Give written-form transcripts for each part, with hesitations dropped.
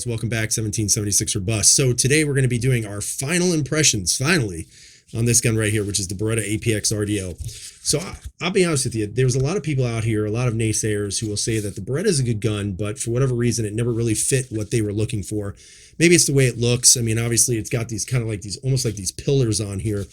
guys, welcome back. 1776 or bust. So today we're going to be doing our final impressions, finally, on this gun right here, which is the Beretta APX RDO. So I'll be honest with you, there's a lot of people out here, a lot of naysayers who will say that the Beretta is a good gun, but for whatever reason, it never really fit what they were looking for. Maybe it's the way it looks. I mean, obviously it's got these kind of like these, almost like these pillars on here.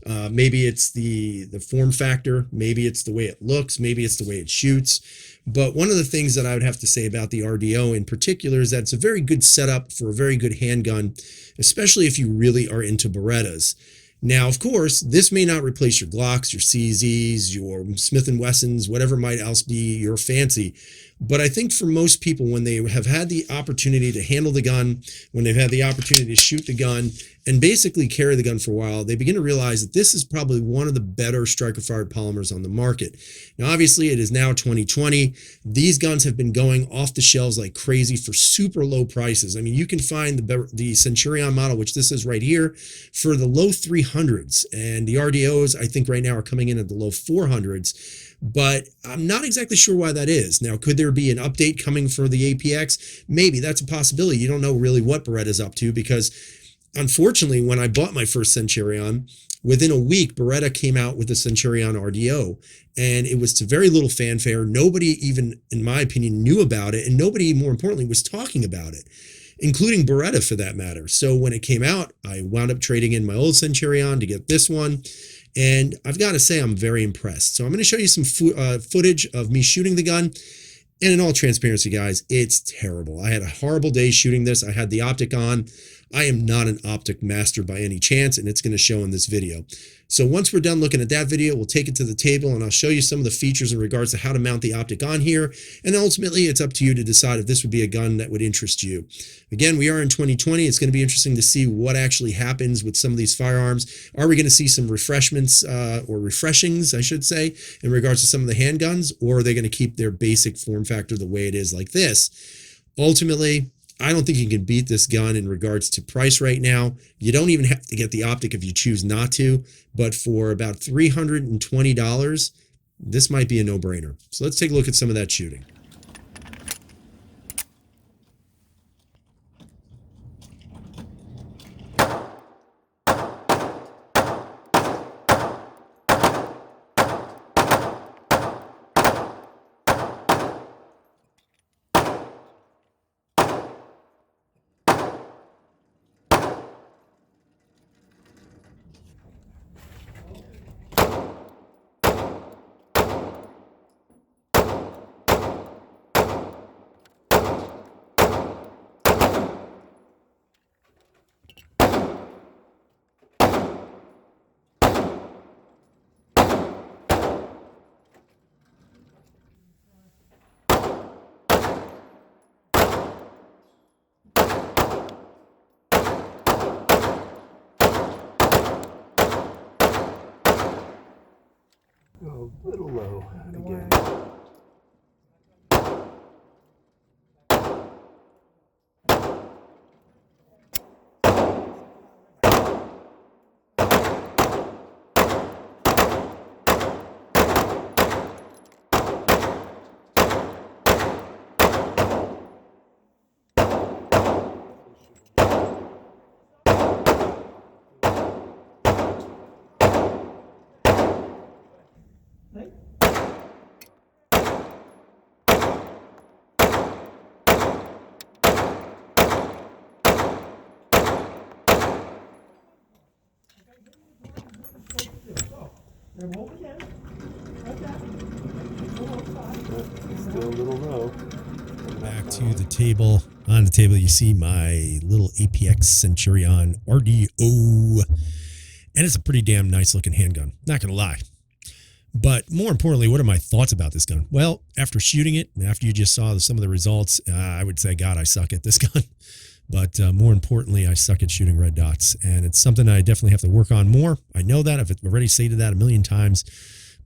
Maybe it's the form factor. Maybe it's the way it looks. Maybe it's the way it shoots. But one of the things that I would have to say about the RDO in particular is that it's a very good setup for a very good handgun, especially if you really are into Berettas. Now, of course, this may not replace your Glocks, your CZs, your Smith & Wessons, whatever might else be your fancy. But I think for most people, when they have had the opportunity to handle the gun, when they've had the opportunity to shoot the gun and basically carry the gun for a while, they begin to realize that this is probably one of the better striker-fired polymers on the market. Now, obviously, it is now 2020. These guns have been going off the shelves like crazy for super low prices. I mean, you can find the Centurion model, which this is right here, for the low 300s. And the RDOs, I think right now are coming in at the low 400s. But I'm not exactly sure why that is. Now, could there be an update coming for the APX? Maybe, that's a possibility. You don't know really what Beretta's up to because, unfortunately, when I bought my first Centurion, within a week, Beretta came out with the Centurion RDO, and it was to very little fanfare. Nobody even, in my opinion, knew about it, and nobody, more importantly, was talking about it, including Beretta for that matter. So when it came out, I wound up trading in my old Centurion to get this one. And I've got to say, I'm very impressed. So I'm going to show you some footage of me shooting the gun. And in all transparency, guys, it's terrible. I had a horrible day shooting this. I had the optic on. I am not an optic master by any chance, and it's going to show in this video. So once we're done looking at that video, we'll take it to the table, and I'll show you some of the features in regards to how to mount the optic on here. And ultimately, it's up to you to decide if this would be a gun that would interest you. Again, we are in 2020. It's going to be interesting to see what actually happens with some of these firearms. Are we going to see some refreshments or refreshings, I should say, in regards to some of the handguns, or are they going to keep their basic form factor the way it is like this? Ultimately, I don't think you can beat this gun in regards to price right now. You don't even have to get the optic if you choose not to, but for about $320, this might be a no-brainer. So let's take a look at some of that shooting. Go a little low again. Still a little low. Back to the table. On the table, you see my little APX Centurion RDO. And it's a pretty damn nice looking handgun. Not going to lie. But more importantly, what are my thoughts about this gun? Well, after shooting it, after you just saw some of the results, I would say, God, I suck at this gun. But more importantly, I suck at shooting red dots. And it's something I definitely have to work on more. I know that. I've already stated that a million times.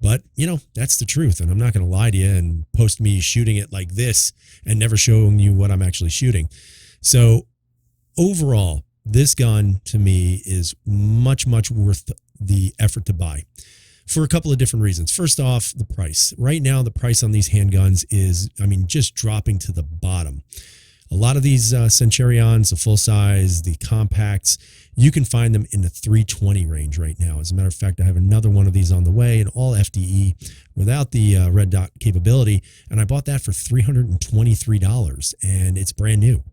But, you know, that's the truth. And I'm not going to lie to you and post me shooting it like this and never showing you what I'm actually shooting. So overall, this gun to me is much, much worth the effort to buy for a couple of different reasons. First off, the price. Right now, the price on these handguns is, I mean, just dropping to the bottom. A lot of these Centurions, the full size, the compacts, you can find them in the 320 range right now. As a matter of fact, I have another one of these on the way, an all FDE without the red dot capability, and I bought that for $323, and it's brand new.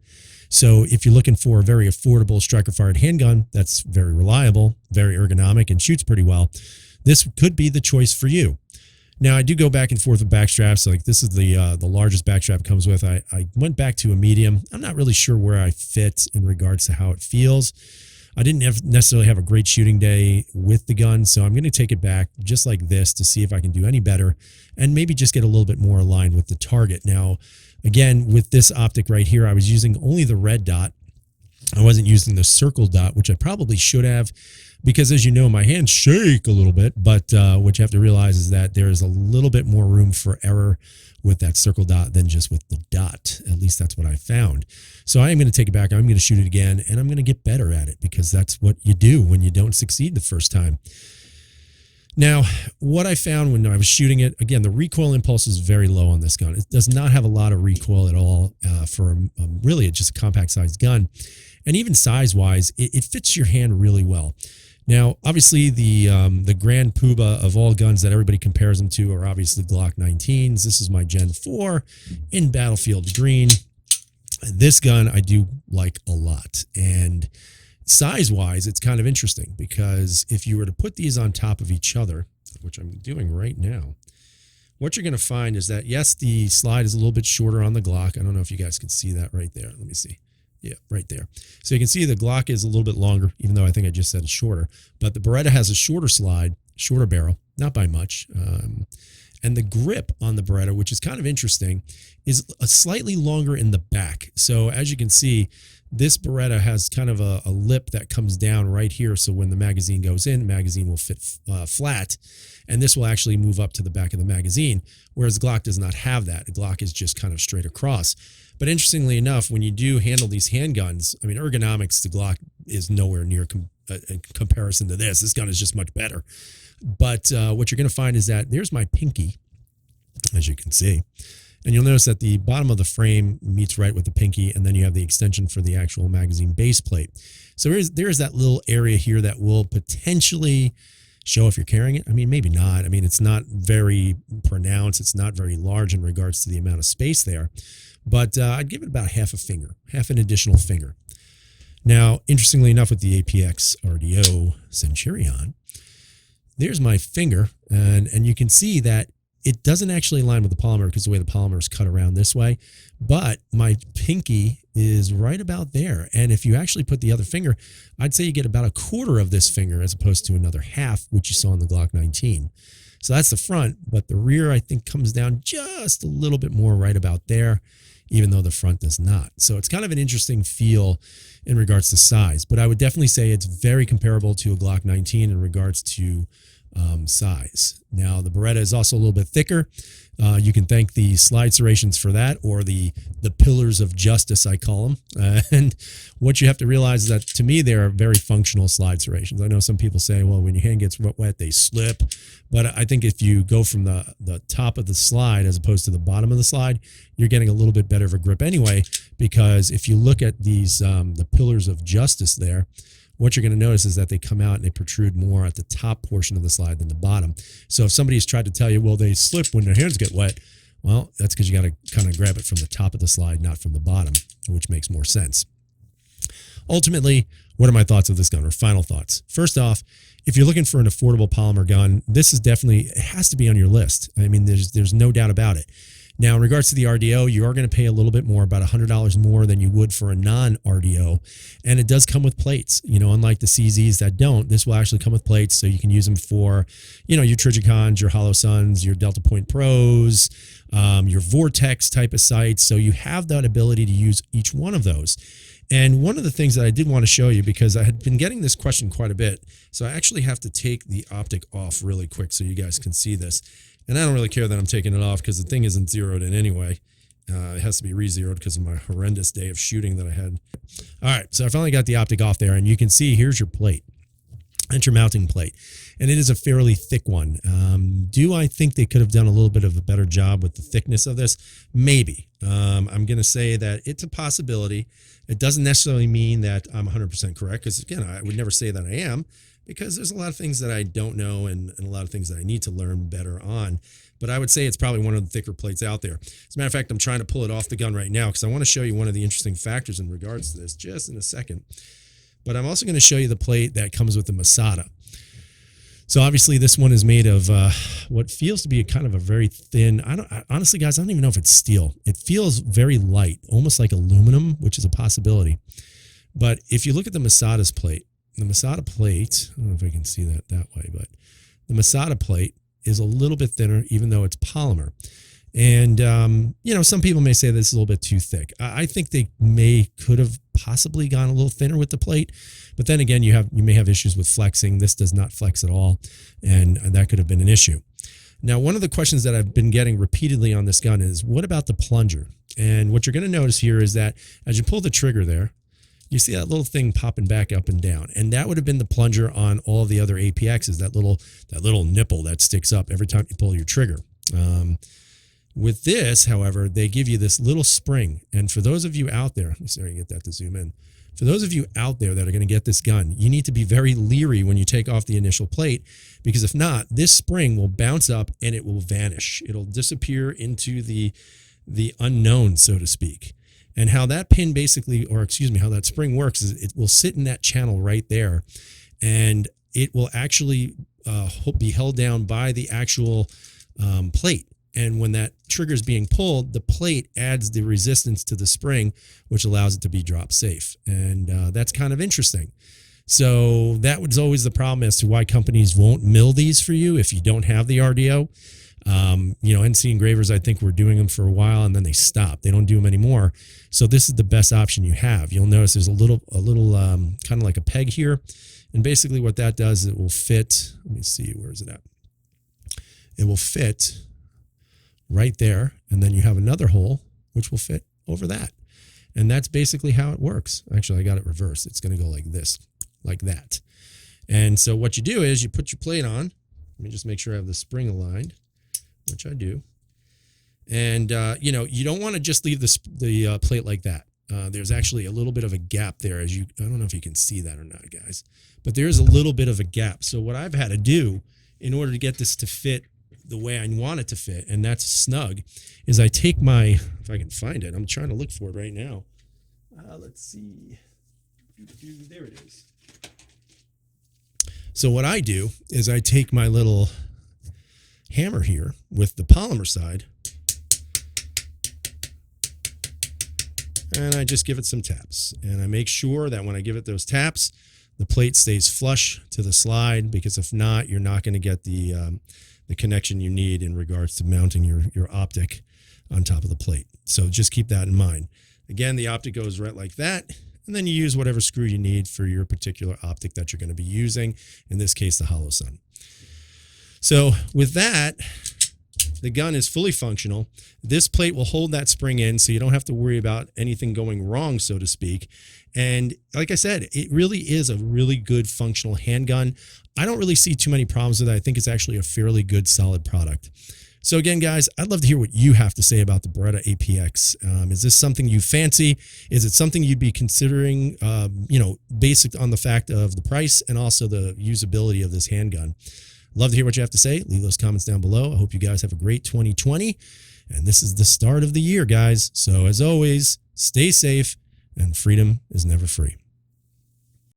So if you're looking for a very affordable striker-fired handgun that's very reliable, very ergonomic, and shoots pretty well, this could be the choice for you. Now, I do go back and forth with back straps. Like, this is the largest back strap it comes with. I went back to a medium. I'm not really sure where I fit in regards to how it feels. I didn't necessarily have a great shooting day with the gun, so I'm going to take it back just like this to see if I can do any better and maybe just get a little bit more aligned with the target. Now, again, with this optic right here, I was using only the red dot. I wasn't using the circle dot, which I probably should have, because as you know, my hands shake a little bit, but what you have to realize is that there is a little bit more room for error with that circle dot than just with the dot. At least that's what I found. So I am going to take it back. I'm going to shoot it again, and I'm going to get better at it, because that's what you do when you don't succeed the first time. Now, what I found when I was shooting it, again, the recoil impulse is very low on this gun. It does not have a lot of recoil at all for really just a compact sized gun. And even size-wise, it fits your hand really well. Now, obviously, the grand poobah of all guns that everybody compares them to are obviously Glock 19s. This is my Gen 4 in Battlefield Green. This gun I do like a lot. And size-wise, it's kind of interesting, because if you were to put these on top of each other, which I'm doing right now, what you're going to find is that, yes, the slide is a little bit shorter on the Glock. I don't know if you guys can see that right there. Let me see. Yeah, right there. So you can see the Glock is a little bit longer, even though I think I just said it's shorter. But the Beretta has a shorter slide, shorter barrel, not by much. And the grip on the Beretta, which is kind of interesting, is a slightly longer in the back. So as you can see, this Beretta has kind of a lip that comes down right here. So when the magazine goes in, the magazine will fit flat. And this will actually move up to the back of the magazine, whereas the Glock does not have that. The Glock is just kind of straight across. But interestingly enough, when you do handle these handguns, I mean, ergonomics, the Glock is nowhere near in comparison to this. This gun is just much better. But what you're going to find is that there's my pinky, as you can see. And you'll notice that the bottom of the frame meets right with the pinky, and then you have the extension for the actual magazine base plate. So there's that little area here that will potentially show if you're carrying it. I mean, maybe not. I mean, it's not very pronounced. It's not very large in regards to the amount of space there. But I'd give it about half a finger, half an additional finger. Now, interestingly enough, with the APX RDO Centurion, there's my finger, and you can see that it doesn't actually align with the polymer because the way the polymer is cut around this way, but my pinky is right about there. And if you actually put the other finger, I'd say you get about a quarter of this finger as opposed to another half, which you saw in the Glock 19. So that's the front, but the rear, I think, comes down just a little bit more right about there, even though the front does not. So it's kind of an interesting feel in regards to size, but I would definitely say it's very comparable to a Glock 19 in regards to size. Now, the Beretta is also a little bit thicker. You can thank the slide serrations for that, or the pillars of justice, I call them. And what you have to realize is that, to me, they are very functional slide serrations. I know some people say, well, when your hand gets wet, they slip. But I think if you go from the top of the slide as opposed to the bottom of the slide, you're getting a little bit better of a grip anyway, because if you look at these, the pillars of justice there, what you're going to notice is that they come out and they protrude more at the top portion of the slide than the bottom. So if somebody's tried to tell you, well, they slip when their hands get wet, well, that's because you got to kind of grab it from the top of the slide, not from the bottom, which makes more sense. Ultimately, what are my thoughts of this gun, or final thoughts? First off, if you're looking for an affordable polymer gun, this is definitely, it has to be on your list. I mean, there's no doubt about it. Now, in regards to the RDO, you are going to pay a little bit more, about $100 more than you would for a non-RDO. And it does come with plates. You know, unlike the CZs that don't, this will actually come with plates, so you can use them for, you know, your Trigicons, your Hollow Suns, your Delta Point Pros, your Vortex type of sights. So you have that ability to use each one of those. And one of the things that I did want to show you, because I had been getting this question quite a bit, so I actually have to take the optic off really quick so you guys can see this. And I don't really care that I'm taking it off, because the thing isn't zeroed in anyway. It has to be re-zeroed because of my horrendous day of shooting that I had. All right, so I finally got the optic off there, and you can see here's your plate. and your mounting plate. And it is a fairly thick one. Do I think they could have done a little bit of a better job with the thickness of this? Maybe. I'm going to say that it's a possibility. It doesn't necessarily mean that I'm 100% correct, because again, I would never say that I am, because there's a lot of things that I don't know and a lot of things that I need to learn better on. But I would say it's probably one of the thicker plates out there. As a matter of fact, I'm trying to pull it off the gun right now because I want to show you one of the interesting factors in regards to this just in a second. But I'm also going to show you the plate that comes with the Masada. So obviously this one is made of what feels to be kind of a very thin, honestly guys, I don't even know if it's steel. It feels very light, almost like aluminum, which is a possibility. But if you look at the Masada's plate, the Masada plate, I don't know if I can see that way, but the Masada plate is a little bit thinner, even though it's polymer. And, you know, some people may say this is a little bit too thick. I think they could have possibly gone a little thinner with the plate, but then again, you may have issues with flexing. This does not flex at all, and that could have been an issue. Now, one of the questions that I've been getting repeatedly on this gun is, what about the plunger? And what you're going to notice here is that as you pull the trigger there, you see that little thing popping back up and down, and that would have been the plunger on all of the other APXs. That little nipple that sticks up every time you pull your trigger. With this, however, they give you this little spring. And for those of you out there, let me see if I can get that to zoom in. For those of you out there that are going to get this gun, you need to be very leery when you take off the initial plate, because if not, this spring will bounce up and it will vanish. It'll disappear into the unknown, so to speak. And how that pin basically, or excuse me, how that spring works is it will sit in that channel right there, and it will actually be held down by the actual plate. And when that trigger is being pulled, the plate adds the resistance to the spring, which allows it to be drop safe. And that's kind of interesting. So that was always the problem as to why companies won't mill these for you if you don't have the RDO. You know, NC engravers, I think, were doing them for a while and then they stopped. They don't do them anymore. So this is the best option you have. You'll notice there's a little kind of like a peg here. And basically what that does, it will fit. Let me see, where is it at? It will fit right there, and then you have another hole which will fit over that, and that's basically how it works. Actually, I got it reversed. It's going to go like this, like that. And so what you do is you put your plate on. Let me just make sure I have the spring aligned, which I do. And you know, you don't want to just leave the plate like that. There's actually a little bit of a gap there, I don't know if you can see that or not, guys, but there's a little bit of a gap. So what I've had to do in order to get this to fit the way I want it to fit, and that's snug, is I take my, if I can find it, I'm trying to look for it right now. Let's see. There it is. So what I do is I take my little hammer here with the polymer side, and I just give it some taps. And I make sure that when I give it those taps, the plate stays flush to the slide, because if not, you're not going to get the connection you need in regards to mounting your optic on top of the plate. So just keep that in mind. Again, the optic goes right like that, and then you use whatever screw you need for your particular optic that you're going to be using, in this case, the hollow sun. So with that, the gun is fully functional. This plate will hold that spring in, so you don't have to worry about anything going wrong, so to speak. And like I said, it really is a really good functional handgun. I don't really see too many problems with it. I think it's actually a fairly good, solid product. So again, guys, I'd love to hear what you have to say about the Beretta APX. Is this something you fancy? Is it something you'd be considering, you know, based on the fact of the price and also the usability of this handgun? Love to hear what you have to say. Leave those comments down below. I hope you guys have a great 2020. And this is the start of the year, guys. So as always, stay safe, and freedom is never free.